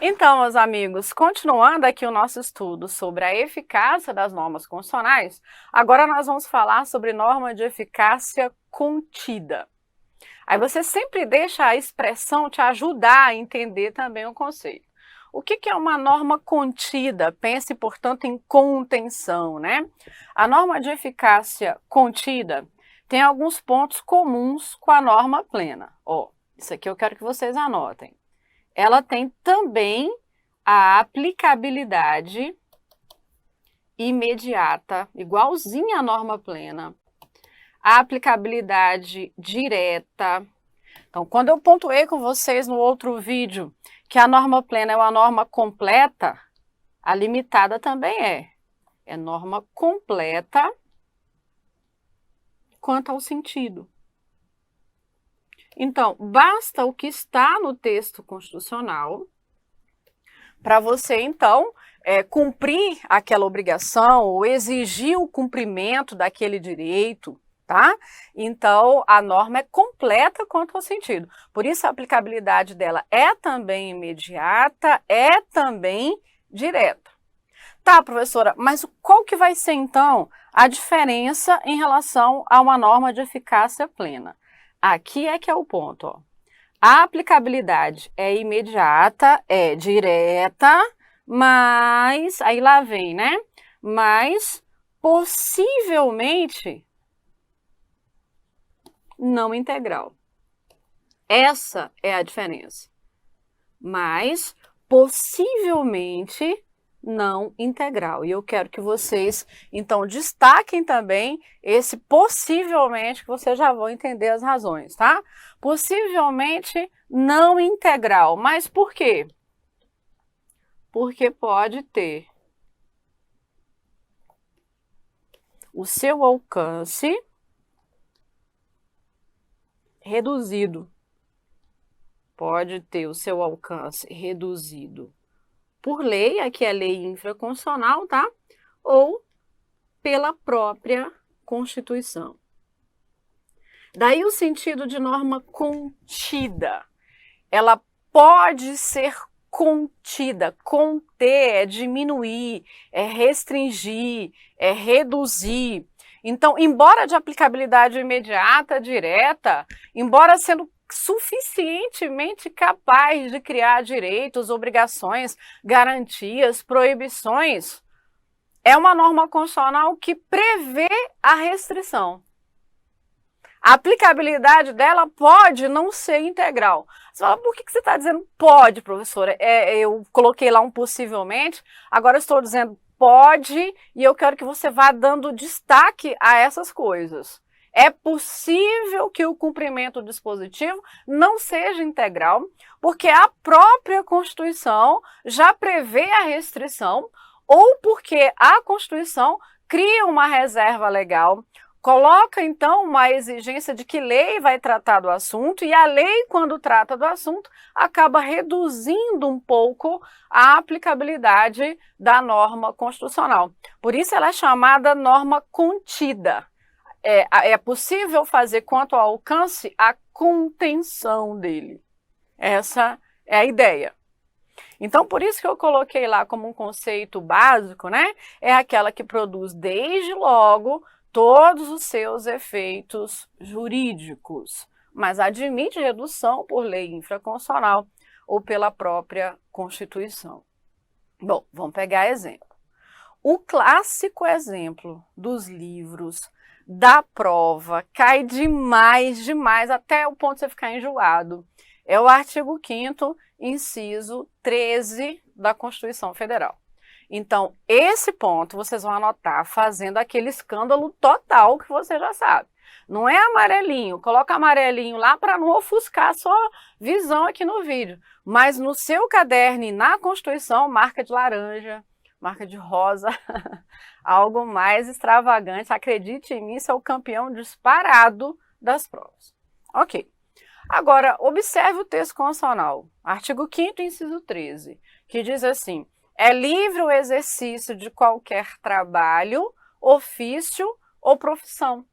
Então, meus amigos, continuando aqui o nosso estudo sobre a eficácia das normas constitucionais, agora nós vamos falar sobre norma de eficácia contida. Aí você sempre deixa a expressão te ajudar a entender também o conceito. O que é uma norma contida? Pense, portanto, em contenção, né? A norma de eficácia contida tem alguns pontos comuns com a norma plena. Ó, isso aqui eu quero que vocês anotem. Ela tem também a aplicabilidade imediata, igualzinha à norma plena, a aplicabilidade direta. Então, quando eu pontuei com vocês no outro vídeo que a norma plena é uma norma completa, a limitada também é norma completa quanto ao sentido. Então, basta o que está no texto constitucional para você, então, cumprir aquela obrigação ou exigir o cumprimento daquele direito, tá? Então, a norma é completa quanto ao sentido. Por isso, a aplicabilidade dela é também imediata, é também direta. Tá, professora, mas qual que vai ser, então, a diferença em relação a uma norma de eficácia plena? Aqui é que é o ponto, ó. A aplicabilidade é imediata, é direta, mas, aí lá vem, né? Mas possivelmente não integral. Essa é a diferença. Mas possivelmente não integral. E eu quero que vocês, então, destaquem também esse possivelmente, que vocês já vão entender as razões, tá? Possivelmente não integral. Mas por quê? Porque pode ter o seu alcance reduzido. Pode ter o seu alcance reduzido por lei, aqui é lei infraconstitucional, tá? Ou pela própria Constituição. Daí o sentido de norma contida. Ela pode ser contida. Conter é diminuir, é restringir, é reduzir. Então, embora de aplicabilidade imediata, direta, embora sendo suficientemente capaz de criar direitos, obrigações, garantias, proibições, é uma norma constitucional que prevê a restrição. A aplicabilidade dela pode não ser integral. Você fala, por que você está dizendo pode, professora? Eu coloquei lá um possivelmente, agora eu estou dizendo pode e eu quero que você vá dando destaque a essas coisas. É possível que o cumprimento do dispositivo não seja integral, porque a própria Constituição já prevê a restrição, ou porque a Constituição cria uma reserva legal, coloca então uma exigência de que lei vai tratar do assunto, e a lei, quando trata do assunto, acaba reduzindo um pouco a aplicabilidade da norma constitucional. Por isso ela é chamada norma contida. É possível fazer quanto ao alcance a contenção dele. Essa é a ideia. Então, por isso que eu coloquei lá como um conceito básico, né? É aquela que produz desde logo todos os seus efeitos jurídicos, mas admite redução por lei infraconstitucional ou pela própria Constituição. Bom, vamos pegar exemplo. O clássico exemplo dos livros da prova, cai demais, até o ponto de você ficar enjoado, é o artigo 5º, inciso 13 da Constituição Federal. Então, esse ponto vocês vão anotar fazendo aquele escândalo total que você já sabe. Não é amarelinho, coloca amarelinho lá para não ofuscar a sua visão aqui no vídeo. Mas no seu caderno e na Constituição, marca de laranja, marca de rosa, algo mais extravagante. Acredite em mim, isso é o campeão disparado das provas. Ok. Agora, observe o texto constitucional, artigo 5º, inciso 13, que diz assim: é livre o exercício de qualquer trabalho, ofício ou profissão,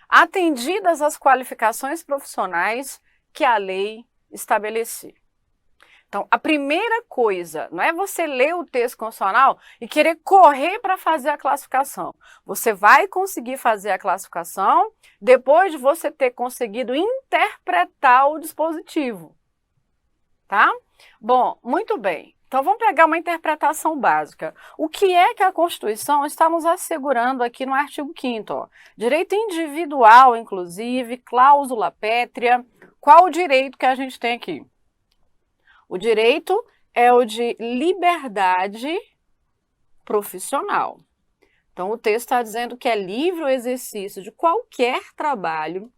atendidas as qualificações profissionais que a lei estabelecer. Então, a primeira coisa não é você ler o texto constitucional e querer correr para fazer a classificação. Você vai conseguir fazer a classificação depois de você ter conseguido interpretar o dispositivo, tá? Bom, muito bem. Então, vamos pegar uma interpretação básica. O que é que a Constituição está nos assegurando aqui no artigo 5º? Direito individual, inclusive, cláusula pétrea. Qual o direito que a gente tem aqui? O direito é o de liberdade profissional. Então, o texto está dizendo que é livre o exercício de qualquer trabalho,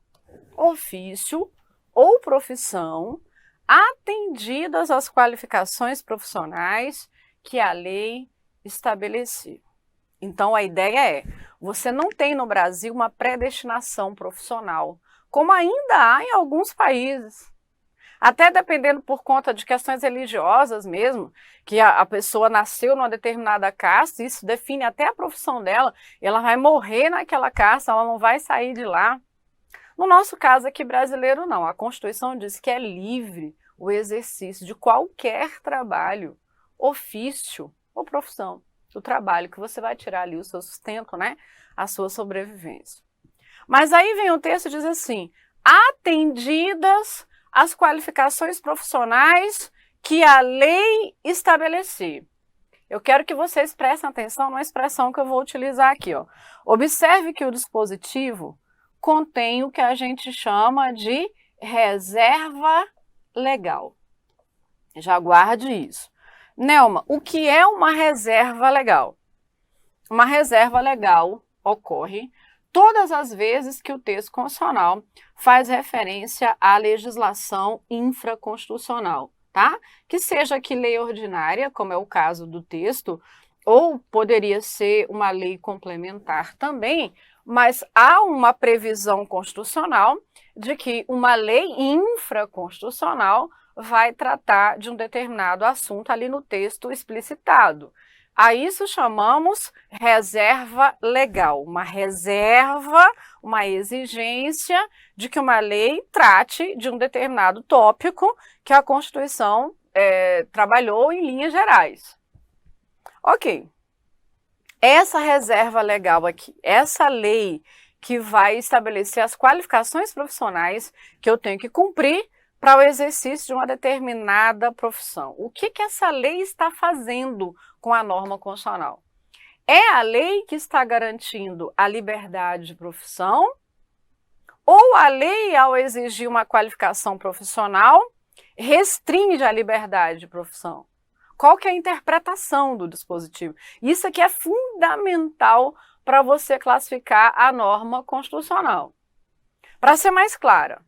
ofício ou profissão, atendidas as qualificações profissionais que a lei estabelecer. Então, a ideia é, você não tem no Brasil uma predestinação profissional, como ainda há em alguns países. Até dependendo por conta de questões religiosas mesmo, que a pessoa nasceu numa determinada casta, isso define até a profissão dela, ela vai morrer naquela casta, ela não vai sair de lá. No nosso caso aqui brasileiro não, a Constituição diz que é livre o exercício de qualquer trabalho, ofício ou profissão, do trabalho que você vai tirar ali o seu sustento, né, a sua sobrevivência. Mas aí vem o texto e diz assim, atendidas as qualificações profissionais que a lei estabelecer. Eu quero que vocês prestem atenção na expressão que eu vou utilizar aqui, ó. Observe que o dispositivo contém o que a gente chama de reserva legal. Já guarde isso. Nelma, o que é uma reserva legal? Uma reserva legal ocorre todas as vezes que o texto constitucional faz referência à legislação infraconstitucional, tá? Que seja que lei ordinária, como é o caso do texto, ou poderia ser uma lei complementar também, mas há uma previsão constitucional de que uma lei infraconstitucional vai tratar de um determinado assunto ali no texto explicitado. A isso chamamos reserva legal, uma reserva, uma exigência de que uma lei trate de um determinado tópico que a Constituição trabalhou em linhas gerais. Ok. Essa reserva legal aqui, essa lei que vai estabelecer as qualificações profissionais que eu tenho que cumprir para o exercício de uma determinada profissão. O que essa lei está fazendo com a norma constitucional? É a lei que está garantindo a liberdade de profissão ou a lei, ao exigir uma qualificação profissional, restringe a liberdade de profissão? Qual que é a interpretação do dispositivo? Isso aqui é fundamental para você classificar a norma constitucional. Para ser mais clara,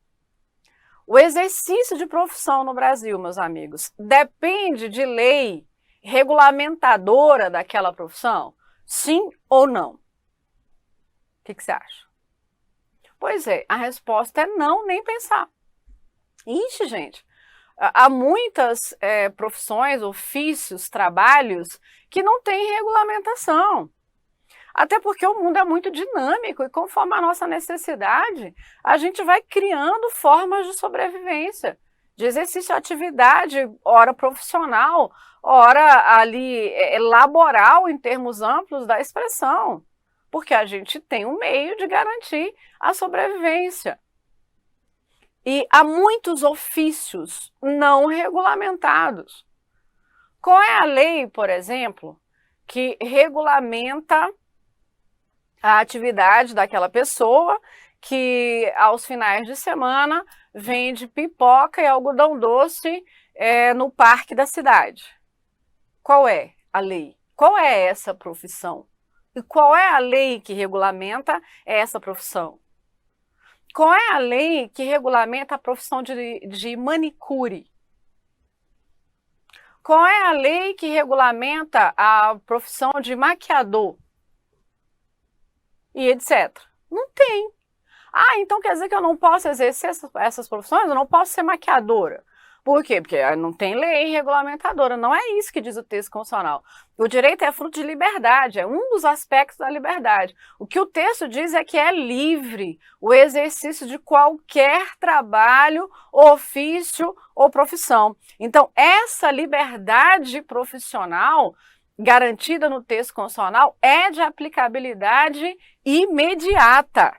o exercício de profissão no Brasil, meus amigos, depende de lei regulamentadora daquela profissão? Sim ou não? O que você acha? Pois é, a resposta é não, nem pensar. Ixi, gente, há muitas profissões, ofícios, trabalhos que não têm regulamentação. Até porque o mundo é muito dinâmico e conforme a nossa necessidade, a gente vai criando formas de sobrevivência, de exercício de atividade, ora profissional, ora ali laboral em termos amplos da expressão, porque a gente tem um meio de garantir a sobrevivência. E há muitos ofícios não regulamentados. Qual é a lei, por exemplo, que regulamenta a atividade daquela pessoa que aos finais de semana vende pipoca e algodão doce no parque da cidade? Qual é a lei? Qual é essa profissão? E qual é a lei que regulamenta essa profissão? Qual é a lei que regulamenta a profissão de manicure? Qual é a lei que regulamenta a profissão de maquiador? E etc. Não tem. Ah, então quer dizer que eu não posso exercer essas profissões? Eu não posso ser maquiadora? Por quê? Porque não tem lei regulamentadora, não é isso que diz o texto constitucional. O direito é fruto de liberdade, é um dos aspectos da liberdade. O que o texto diz é que é livre o exercício de qualquer trabalho, ofício ou profissão. Então, essa liberdade profissional garantida no texto constitucional é de aplicabilidade imediata.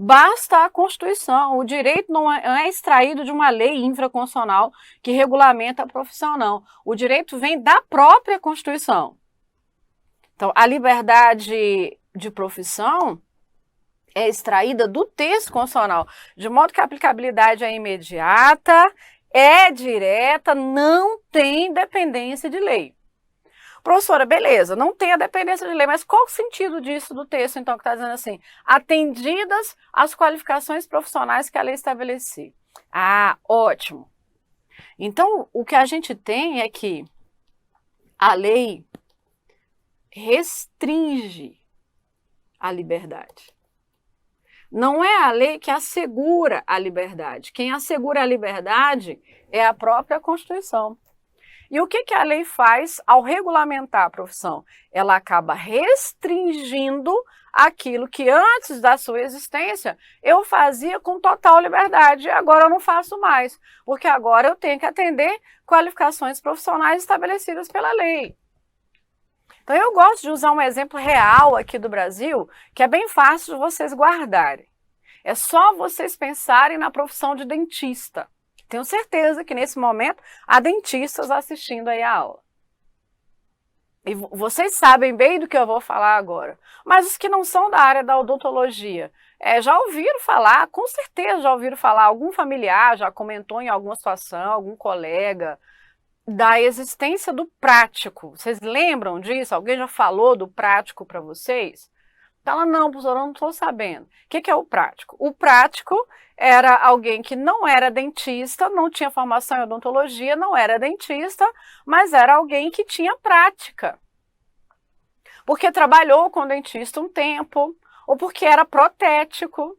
Basta a Constituição, o direito não é extraído de uma lei infraconstitucional que regulamenta a profissão, não. O direito vem da própria Constituição. Então, a liberdade de profissão é extraída do texto constitucional, de modo que a aplicabilidade é imediata, é direta, não tem dependência de lei. Professora, beleza, não tem a dependência de lei, mas qual o sentido disso do texto, então, que está dizendo assim, atendidas as qualificações profissionais que a lei estabelecer? Ah, ótimo. Então, o que a gente tem é que a lei restringe a liberdade. Não é a lei que assegura a liberdade. Quem assegura a liberdade é a própria Constituição. E o que a lei faz ao regulamentar a profissão? Ela acaba restringindo aquilo que antes da sua existência eu fazia com total liberdade e agora eu não faço mais, porque agora eu tenho que atender qualificações profissionais estabelecidas pela lei. Então eu gosto de usar um exemplo real aqui do Brasil, que é bem fácil de vocês guardarem. É só vocês pensarem na profissão de dentista. Tenho certeza que nesse momento há dentistas assistindo aí a aula. E vocês sabem bem do que eu vou falar agora. Mas os que não são da área da odontologia, já ouviram falar, com certeza já ouviram falar, algum familiar já comentou em alguma situação, algum colega, da existência do prático. Vocês lembram disso? Alguém já falou do prático para vocês? Ela, não, professora, eu não estou sabendo. O que é o prático? O prático era alguém que não era dentista, não tinha formação em odontologia, não era dentista, mas era alguém que tinha prática. Porque trabalhou com dentista um tempo, ou porque era protético.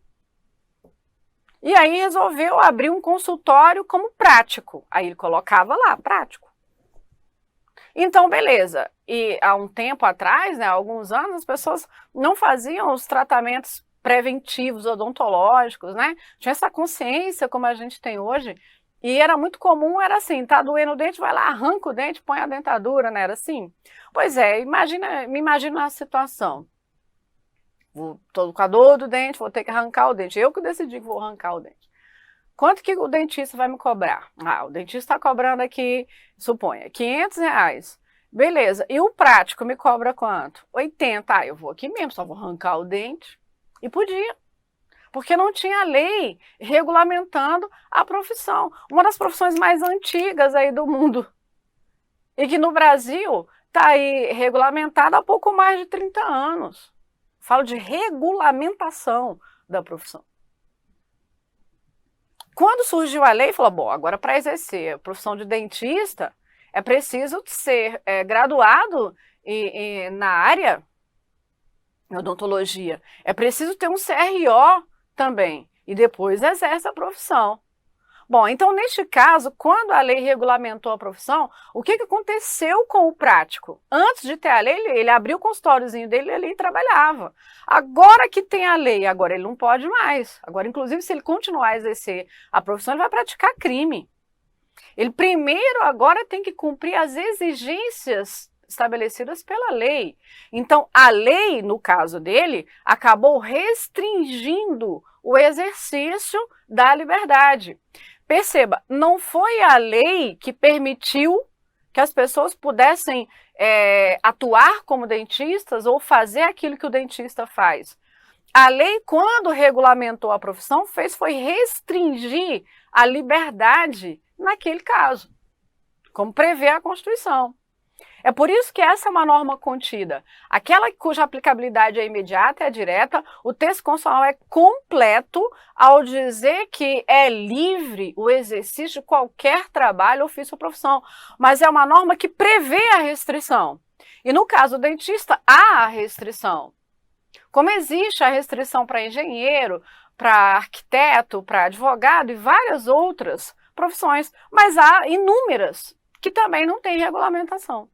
E aí resolveu abrir um consultório como prático. Aí ele colocava lá, prático. Então, beleza. E há um tempo atrás, né, há alguns anos, as pessoas não faziam os tratamentos preventivos odontológicos, né? Tinha essa consciência como a gente tem hoje. E era muito comum, era assim, tá doendo o dente, vai lá, arranca o dente, põe a dentadura, né? Era assim. Pois é, me imagina a situação. Tô com a dor do dente, vou ter que arrancar o dente. Eu que decidi que vou arrancar o dente. Quanto que o dentista vai me cobrar? Ah, o dentista está cobrando aqui, suponha, R$500. Beleza, e o prático me cobra quanto? 80. Ah, eu vou aqui mesmo, só vou arrancar o dente. E podia, porque não tinha lei regulamentando a profissão. Uma das profissões mais antigas aí do mundo. E que no Brasil está aí regulamentada há pouco mais de 30 anos. Falo de regulamentação da profissão. Quando surgiu a lei, falou, bom, agora para exercer a profissão de dentista, é preciso ser graduado na área de odontologia. É preciso ter um CRO também, e depois exerce a profissão. Bom, então neste caso, quando a lei regulamentou a profissão, o que aconteceu com o prático? Antes de ter a lei, ele abriu o consultóriozinho dele ali e trabalhava. Agora que tem a lei, agora ele não pode mais. Agora, inclusive, se ele continuar a exercer a profissão, ele vai praticar crime. Ele primeiro agora tem que cumprir as exigências estabelecidas pela lei. Então, a lei, no caso dele, acabou restringindo o exercício da liberdade. Perceba, não foi a lei que permitiu que as pessoas pudessem atuar como dentistas ou fazer aquilo que o dentista faz. A lei, quando regulamentou a profissão, foi restringir a liberdade naquele caso, como prevê a Constituição. É por isso que essa é uma norma contida. Aquela cuja aplicabilidade é imediata, é direta, o texto constitucional é completo ao dizer que é livre o exercício de qualquer trabalho, ofício ou profissão. Mas é uma norma que prevê a restrição. E no caso do dentista, há a restrição. Como existe a restrição para engenheiro, para arquiteto, para advogado e várias outras profissões, mas há inúmeras que também não têm regulamentação.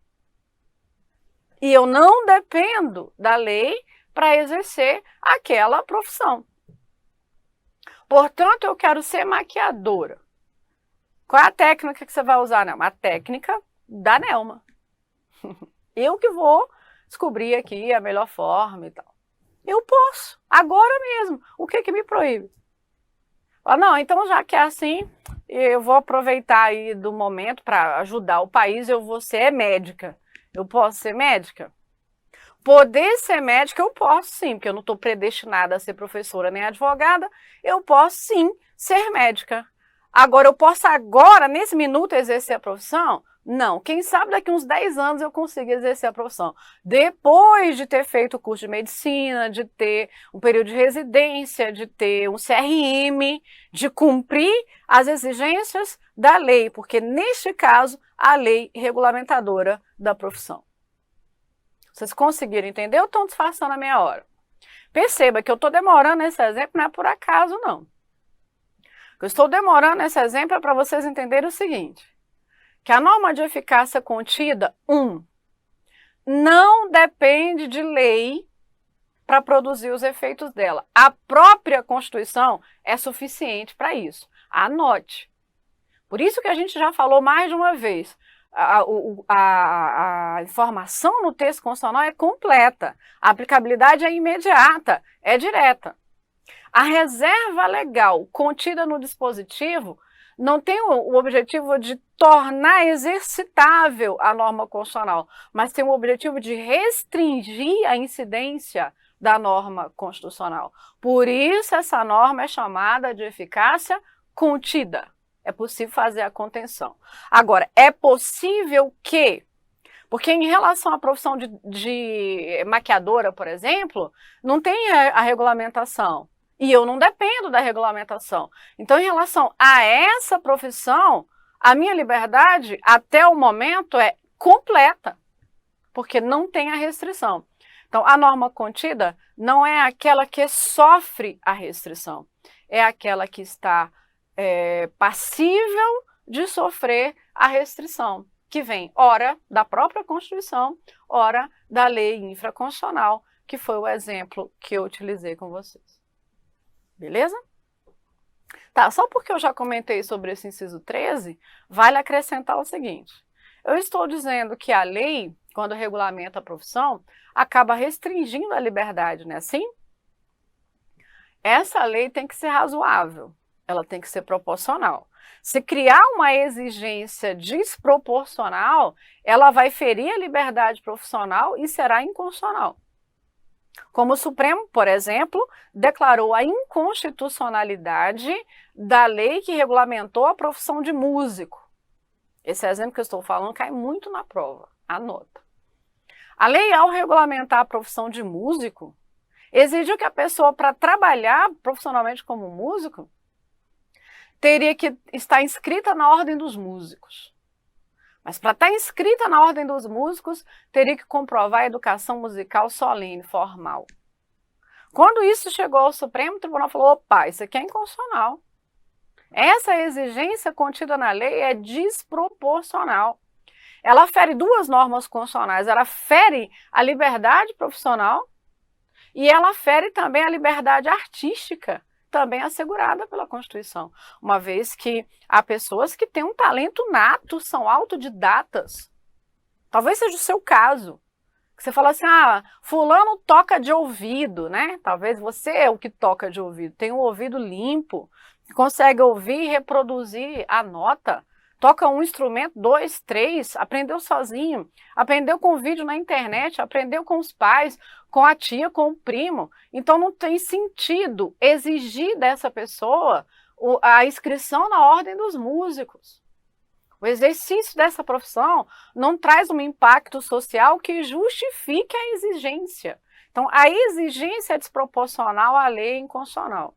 E eu não dependo da lei para exercer aquela profissão. Portanto, eu quero ser maquiadora. Qual é a técnica que você vai usar, Nelma? A técnica da Nelma. Eu que vou descobrir aqui a melhor forma e tal. Eu posso, agora mesmo. O que me proíbe? Não, então já que é assim, eu vou aproveitar aí do momento para ajudar o país, eu vou ser médica. Eu posso ser médica? Poder ser médica eu posso sim, porque eu não estou predestinada a ser professora nem advogada, eu posso sim ser médica. Agora, eu posso agora, nesse minuto, exercer a profissão? Não. Quem sabe daqui uns 10 anos eu consigo exercer a profissão. Depois de ter feito o curso de medicina, de ter um período de residência, de ter um CRM, de cumprir as exigências da lei, porque neste caso, a lei regulamentadora da profissão. Vocês conseguiram entender ou estão disfarçando a meia hora? Perceba que eu estou demorando esse exemplo, não é por acaso, não. Eu estou demorando esse exemplo para vocês entenderem o seguinte, que a norma de eficácia contida, não depende de lei para produzir os efeitos dela. A própria Constituição é suficiente para isso. Anote. Por isso que a gente já falou mais de uma vez, a informação no texto constitucional é completa, a aplicabilidade é imediata, é direta. A reserva legal contida no dispositivo não tem o objetivo de tornar exercitável a norma constitucional, mas tem o objetivo de restringir a incidência da norma constitucional. Por isso essa norma é chamada de eficácia contida. É possível fazer a contenção. Agora, é possível que, porque em relação à profissão de maquiadora, por exemplo, não tem a regulamentação. E eu não dependo da regulamentação. Então, em relação a essa profissão, a minha liberdade, até o momento, é completa, porque não tem a restrição. Então, a norma contida não é aquela que sofre a restrição, é aquela que está passível de sofrer a restrição, que vem, ora, da própria Constituição, ora, da lei infraconstitucional, que foi o exemplo que eu utilizei com vocês. Beleza? Tá, só porque eu já comentei sobre esse inciso 13, vale acrescentar o seguinte. Eu estou dizendo que a lei, quando regulamenta a profissão, acaba restringindo a liberdade, não é assim? Essa lei tem que ser razoável, ela tem que ser proporcional. Se criar uma exigência desproporcional, ela vai ferir a liberdade profissional e será inconstitucional. Como o Supremo, por exemplo, declarou a inconstitucionalidade da lei que regulamentou a profissão de músico. Esse exemplo que eu estou falando cai muito na prova, anota. A lei, ao regulamentar a profissão de músico, exigiu que a pessoa, para trabalhar profissionalmente como músico, teria que estar inscrita na Ordem dos Músicos. Mas para estar inscrita na Ordem dos Músicos, teria que comprovar a educação musical solene, formal. Quando isso chegou ao Supremo Tribunal, falou, opa, isso aqui é inconstitucional. Essa exigência contida na lei é desproporcional. Ela fere duas normas constitucionais, ela fere a liberdade profissional e ela fere também a liberdade artística, também assegurada pela Constituição, uma vez que há pessoas que têm um talento nato, são autodidatas. Talvez seja o seu caso, que você fala assim, fulano toca de ouvido, né? Talvez você é o que toca de ouvido, tem um ouvido limpo, consegue ouvir e reproduzir a nota, toca um instrumento, 2, 3, aprendeu sozinho, aprendeu com vídeo na internet, aprendeu com os pais, com a tia, com o primo. Então não tem sentido exigir dessa pessoa a inscrição na Ordem dos Músicos. O exercício dessa profissão não traz um impacto social que justifique a exigência. Então a exigência é desproporcional à lei inconstitucional.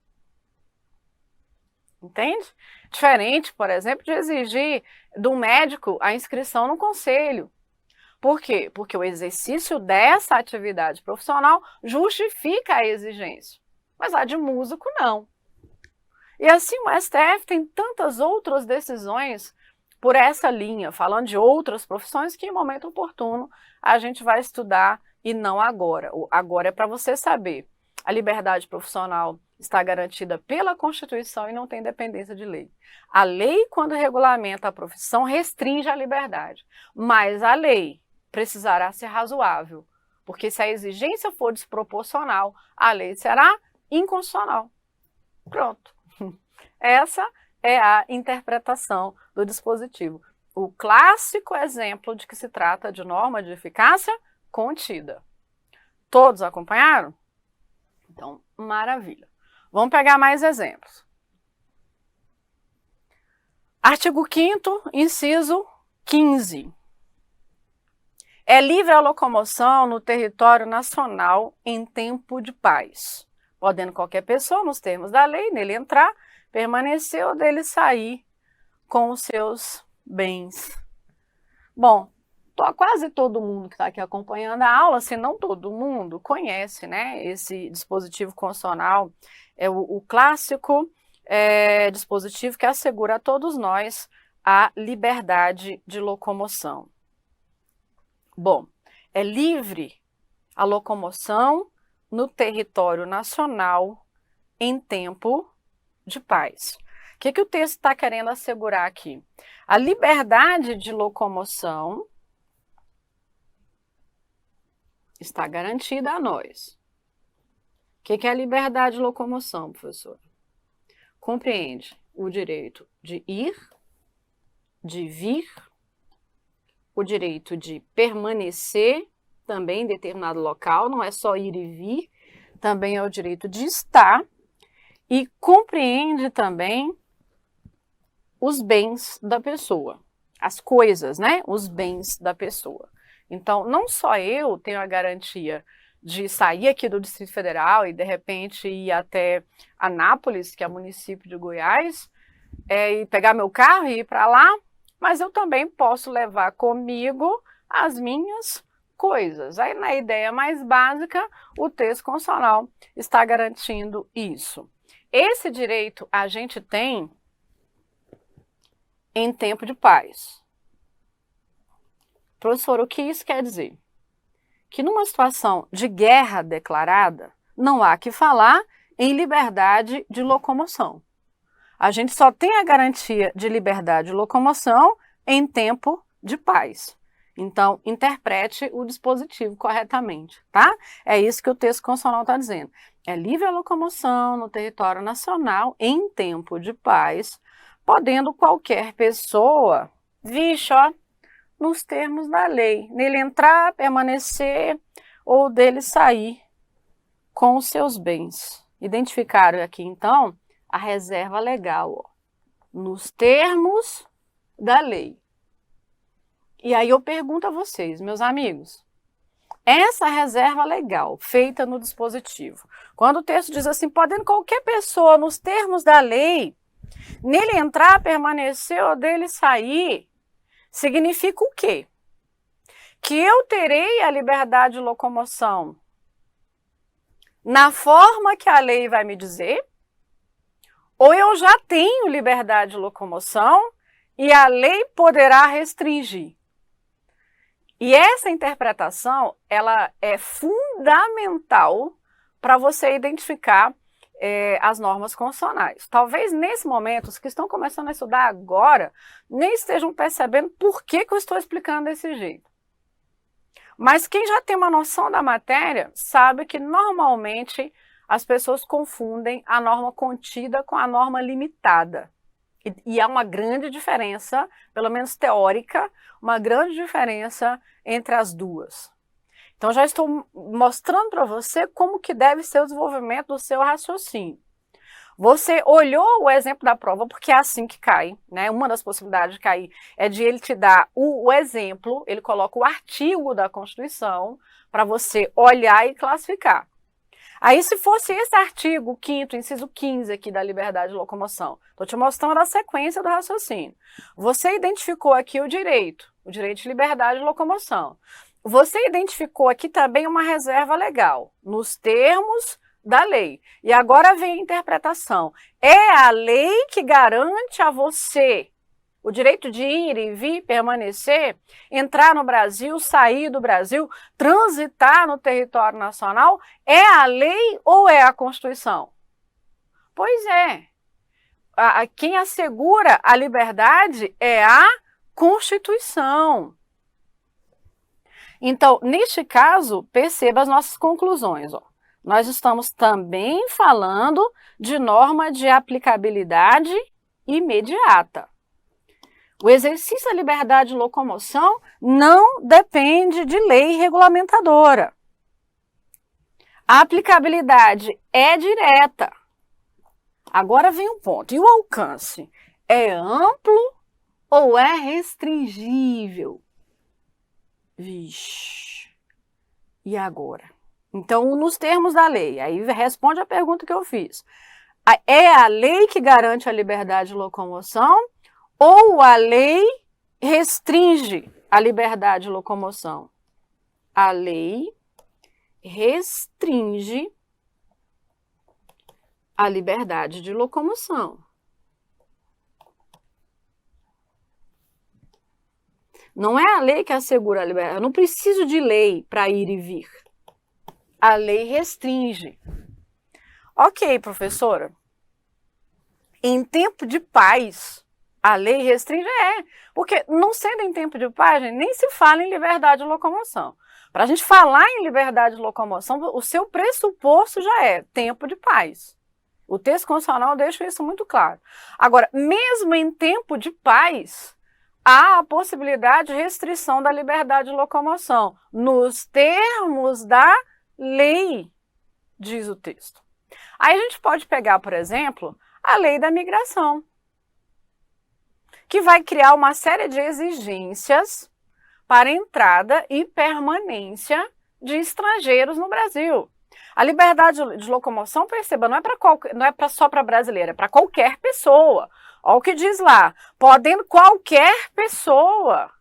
Entende? Diferente, por exemplo, de exigir do médico a inscrição no conselho. Por quê? Porque o exercício dessa atividade profissional justifica a exigência. Mas a de músico, não. E assim o STF tem tantas outras decisões por essa linha, falando de outras profissões que em momento oportuno a gente vai estudar e não agora. Agora é para você saber, a liberdade profissional está garantida pela Constituição e não tem dependência de lei. A lei, quando regulamenta a profissão, restringe a liberdade, mas a lei precisará ser razoável, porque se a exigência for desproporcional, a lei será inconstitucional. Pronto. Essa é a interpretação do dispositivo. O clássico exemplo de que se trata de norma de eficácia contida. Todos acompanharam? Então, maravilha. Vamos pegar mais exemplos. Artigo 5º, inciso 15. É livre a locomoção no território nacional em tempo de paz, podendo qualquer pessoa, nos termos da lei, nele entrar, permanecer ou dele sair com os seus bens. Bom, quase todo mundo que está aqui acompanhando a aula, se não todo mundo, conhece, né, esse dispositivo constitucional, é o clássico dispositivo que assegura a todos nós a liberdade de locomoção. Bom, é livre a locomoção no território nacional em tempo de paz. O que o texto está querendo assegurar aqui? A liberdade de locomoção está garantida a nós. O que é a liberdade de locomoção, professor? Compreende o direito de ir, de vir, o direito de permanecer também em determinado local, não é só ir e vir, também é o direito de estar, e compreende também os bens da pessoa, as coisas, né? Os bens da pessoa. Então, não só eu tenho a garantia de sair aqui do Distrito Federal e, de repente, ir até Anápolis, que é município de Goiás, e pegar meu carro e ir para lá, mas eu também posso levar comigo as minhas coisas. Aí, na ideia mais básica, o texto constitucional está garantindo isso. Esse direito a gente tem em tempo de paz. Professor, o que isso quer dizer? Que numa situação de guerra declarada, não há que falar em liberdade de locomoção. A gente só tem a garantia de liberdade de locomoção em tempo de paz. Então, interprete o dispositivo corretamente, tá? É isso que o texto constitucional está dizendo. É livre a locomoção no território nacional em tempo de paz, podendo qualquer pessoa, vixe, ó, nos termos da lei, nele entrar, permanecer ou dele sair com os seus bens. Identificaram aqui, então, a reserva legal, ó, nos termos da lei. E aí eu pergunto a vocês, meus amigos, essa reserva legal feita no dispositivo, quando o texto diz assim, podendo qualquer pessoa, nos termos da lei, nele entrar, permanecer ou dele sair, significa o quê? Que eu terei a liberdade de locomoção na forma que a lei vai me dizer, ou eu já tenho liberdade de locomoção e a lei poderá restringir. E essa interpretação, ela é fundamental para você identificar as normas constitucionais. Talvez nesse momento, os que estão começando a estudar agora, nem estejam percebendo por que eu estou explicando desse jeito. Mas quem já tem uma noção da matéria, sabe que normalmente as pessoas confundem a norma contida com a norma limitada. E há uma grande diferença, pelo menos teórica, uma grande diferença entre as duas. Então, já estou mostrando para você como que deve ser o desenvolvimento do seu raciocínio. Você olhou o exemplo da prova, porque é assim que cai, né? Uma das possibilidades de cair é de ele te dar o exemplo, ele coloca o artigo da Constituição para você olhar e classificar. Aí, se fosse esse artigo 5º, inciso 15 aqui da liberdade de locomoção, estou te mostrando a sequência do raciocínio. Você identificou aqui o direito de liberdade de locomoção. Você identificou aqui também uma reserva legal, nos termos da lei. E agora vem a interpretação. É a lei que garante a você o direito de ir e vir, permanecer, entrar no Brasil, sair do Brasil, transitar no território nacional? É a lei ou é a Constituição? Pois é. Quem assegura a liberdade é a Constituição. Então, neste caso, perceba as nossas conclusões. Nós estamos também falando de norma de aplicabilidade imediata. O exercício da liberdade de locomoção não depende de lei regulamentadora. A aplicabilidade é direta. Agora vem um ponto. E o alcance? É amplo ou é restringível? Vixe. E agora? Então, nos termos da lei, aí responde a pergunta que eu fiz. É a lei que garante a liberdade de locomoção ou a lei restringe a liberdade de locomoção? A lei restringe a liberdade de locomoção. Não é a lei que assegura a liberdade. Eu não preciso de lei para ir e vir. A lei restringe. Ok, professora. Em tempo de paz, a lei restringe? Porque não sendo em tempo de paz, nem se fala em liberdade de locomoção. Para a gente falar em liberdade de locomoção, o seu pressuposto já é tempo de paz. O texto constitucional deixa isso muito claro. Agora, mesmo em tempo de paz, há a possibilidade de restrição da liberdade de locomoção, nos termos da lei, diz o texto. Aí a gente pode pegar, por exemplo, a lei da migração, que vai criar uma série de exigências para entrada e permanência de estrangeiros no Brasil. A liberdade de locomoção, perceba, não é só para brasileiro, é para qualquer pessoa. Olha o que diz lá, podendo qualquer pessoa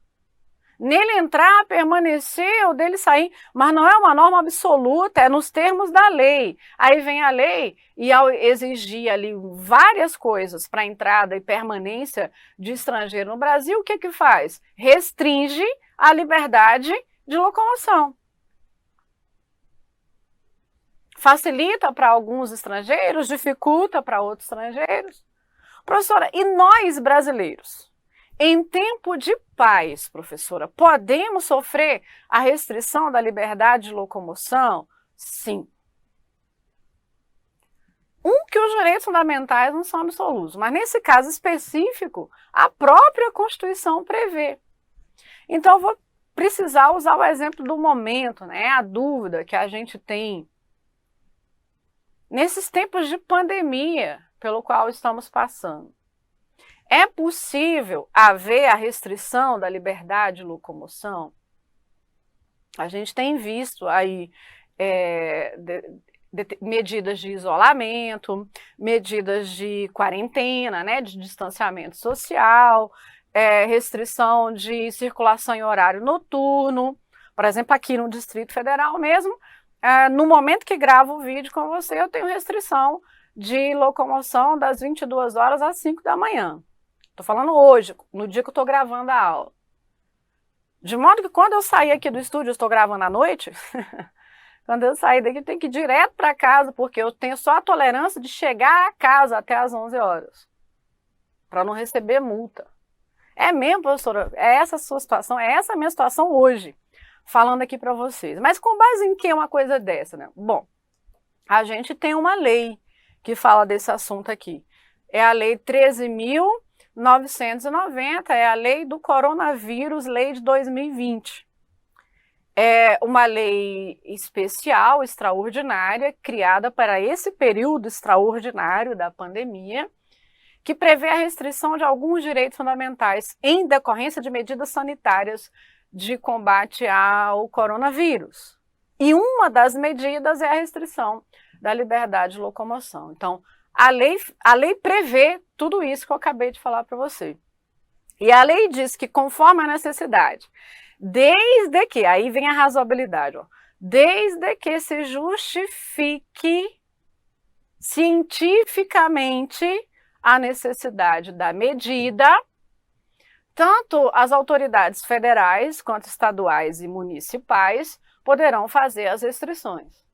nele entrar, permanecer ou dele sair, mas não é uma norma absoluta, é nos termos da lei. Aí vem a lei e ao exigir ali várias coisas para entrada e permanência de estrangeiro no Brasil, o que que faz? Restringe a liberdade de locomoção. Facilita para alguns estrangeiros, dificulta para outros estrangeiros. Professora, e nós brasileiros? Em tempo de paz, professora, podemos sofrer a restrição da liberdade de locomoção? Sim. Que os direitos fundamentais não são absolutos, mas nesse caso específico, a própria Constituição prevê. Então, eu vou precisar usar o exemplo do momento, né? A dúvida que a gente tem nesses tempos de pandemia pelo qual estamos passando. É possível haver a restrição da liberdade de locomoção? A gente tem visto aí medidas de isolamento, medidas de quarentena, né, de distanciamento social, restrição de circulação em horário noturno. Por exemplo, aqui no Distrito Federal mesmo, no momento que gravo o vídeo com você, eu tenho restrição de locomoção das 22 horas às 5 da manhã. Estou falando hoje, no dia que eu estou gravando a aula. De modo que quando eu sair aqui do estúdio, eu estou gravando à noite, quando eu sair daqui eu tenho que ir direto para casa, porque eu tenho só a tolerância de chegar a casa até às 11 horas, para não receber multa. É mesmo, professora? É essa a sua situação? É essa a minha situação hoje, falando aqui para vocês. Mas com base em que uma coisa dessa, né? Bom, a gente tem uma lei que fala desse assunto aqui. É a Lei 13.990, é a lei do coronavírus, lei de 2020. É uma lei especial, extraordinária, criada para esse período extraordinário da pandemia, que prevê a restrição de alguns direitos fundamentais em decorrência de medidas sanitárias de combate ao coronavírus. E uma das medidas é a restrição da liberdade de locomoção. Então, a lei prevê tudo isso que eu acabei de falar para você. E a lei diz que, conforme a necessidade, desde que, aí vem a razoabilidade, desde que se justifique cientificamente a necessidade da medida, tanto as autoridades federais quanto estaduais e municipais poderão fazer as restrições.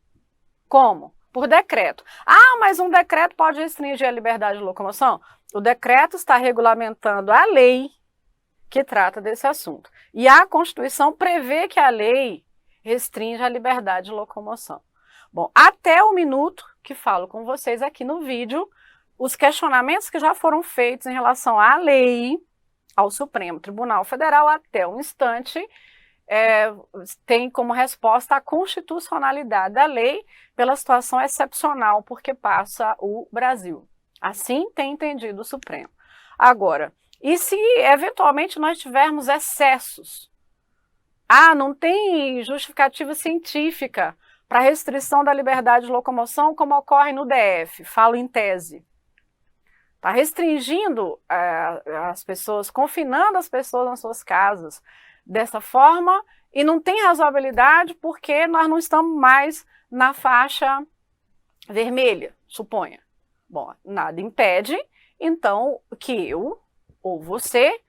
Como? Por decreto. Ah, mas um decreto pode restringir a liberdade de locomoção? O decreto está regulamentando a lei que trata desse assunto. E a Constituição prevê que a lei restringe a liberdade de locomoção. Bom, até o minuto que falo com vocês aqui no vídeo, os questionamentos que já foram feitos em relação à lei, ao Supremo Tribunal Federal, até o instante, tem como resposta a constitucionalidade da lei pela situação excepcional porque passa o Brasil. Assim tem entendido o Supremo. Agora, e se eventualmente nós tivermos excessos? Ah, não tem justificativa científica para restrição da liberdade de locomoção como ocorre no DF, falo em tese. Está restringindo as pessoas, confinando as pessoas nas suas casas dessa forma e não tem razoabilidade porque nós não estamos mais na faixa vermelha, suponha. Bom, nada impede, então, que eu ou você,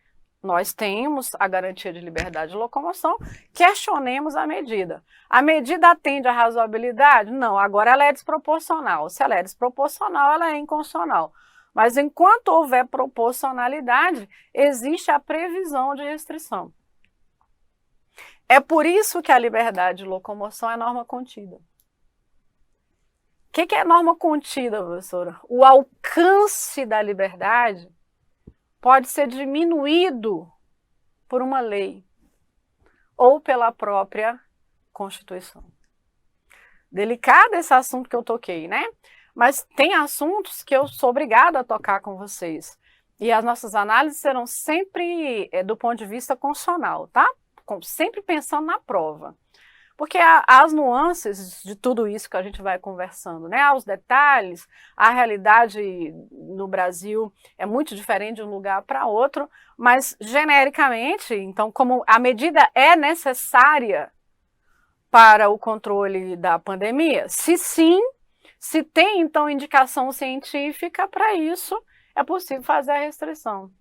nós temos a garantia de liberdade de locomoção, questionemos a medida. A medida atende à razoabilidade? Não, agora ela é desproporcional. Se ela é desproporcional, ela é inconstitucional. Mas enquanto houver proporcionalidade, existe a previsão de restrição. É por isso que a liberdade de locomoção é norma contida. O que é norma contida, professora? O alcance da liberdade pode ser diminuído por uma lei ou pela própria Constituição. Delicado esse assunto que eu toquei, né? Mas tem assuntos que eu sou obrigada a tocar com vocês. E as nossas análises serão sempre do ponto de vista constitucional, tá? Sempre pensando na prova. Porque as nuances de tudo isso que a gente vai conversando, né? Os detalhes, a realidade no Brasil é muito diferente de um lugar para outro, mas genericamente, então, como a medida é necessária para o controle da pandemia, se sim, se tem então indicação científica para isso, é possível fazer a restrição.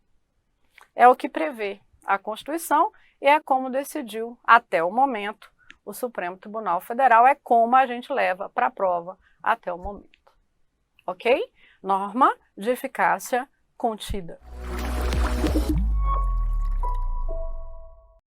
É o que prevê a Constituição e é como decidiu até o momento o Supremo Tribunal Federal, é como a gente leva para a prova até o momento. Ok? Norma de eficácia contida.